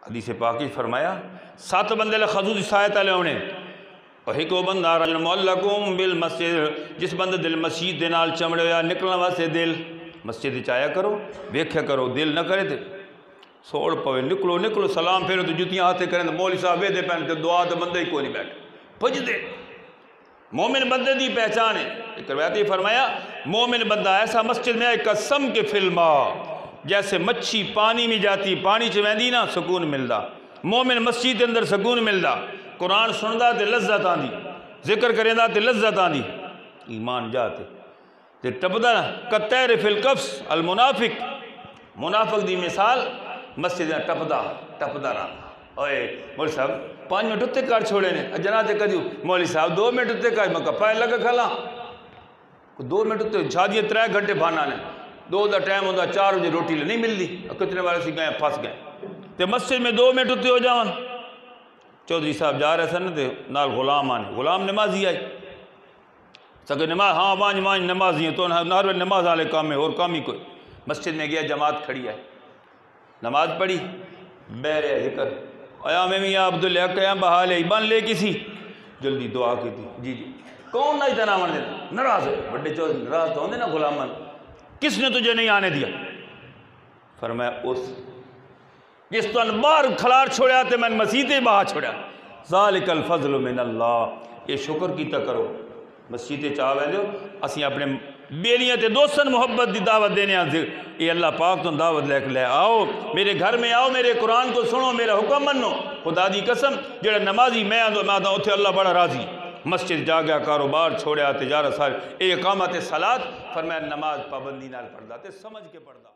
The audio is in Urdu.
حدیث پاکی فرمایا 7 بندے خصوصی سایت والے ہونے اور ایک بندہ رجل معلقم بالمسجد جس بندے دل مسجد دے نال چمڑے ہویا نکلنا واسطے دل مسجد چایا کرو ویکھیا کرو دل نہ کرے تے سوڑ پوے نکلو سلام پھیرو تو جتیاں ہاتھے کریں تو مولوی صاحب وے دے پہنے تے دعا تے بندے ہی کوئی نہیں بیٹھے پھج دے مومن بندے دی پہچان ہے ایک روایت یہ فرمایا مومن بندہ ایسا مسجد میں آئے قسم کے فلما جیسے مچھی پانی میں جاتی پانی چویندی نا سکون ملدا مومن مسجد کے اندر سکون ملدا قرآن سندا تے لذت آندی ذکر کریندا تے لذت آندی ایمان جاتے تے ٹپدا کتیر فی القفص المنافق منافق دی مثال مسجد میں ٹپدا رہا اوئے مولوی صاحب 5 منٹ اتنے کر چھوڑے نے جناتے کدیو مولوی صاحب 2 منٹ اتنے کر میں کپائے لگا کھلا 2 منٹ اتنے شادی 3 گھنٹے بھانا نے 2 دا ٹائم ہوتا 4 بجے روٹی نہیں ملتی کتنے والے سی گئے پھنس گئے تے مسجد میں 2 منٹ اتنے ہو جاؤں چودھری صاحب جا رہے سن تے نال غلام آنے غلام نمازی آئی سکے نماز ہاں وانج نمازی ہیں تو نہر نماز والے کام میں اور کام ہی کوئی مسجد میں گیا جماعت کھڑی ہے نماز پڑھی بیرے ذکر آیا میں میاں عبداللہ قیام بحال ہے ایمان لے کسی جلدی دعا کی تھی جی کون نہ اتنا آنے دینا ناراض ہے بڑے چودھری ناراض تو ہوندے نا غلامان کس نے تجھے نہیں آنے دیا فرمایا اس جس تو انبار کھلار چھوڑیا تے میں مسیطے بہا چھوڑیا ذالک الفضل من اللہ یہ شکر کیتا کرو مسیطے چاہوے دو اسی اپنے بیلیاں تے دوستن محبت دی دعوت دینے آن اے اللہ پاک تو دعوت لے آؤ میرے گھر میں آؤ میرے قرآن کو سنو میرا حکم منو خدا دی قسم جڑا نمازی میں آتا اتھے اللہ بڑا راضی مسجد جا گیا کاروبار چھوڑیا تجارت سارے اے اقامت صلاۃ فرمایا نماز پابندی نال پڑھدا تے سمجھ کے پڑھدا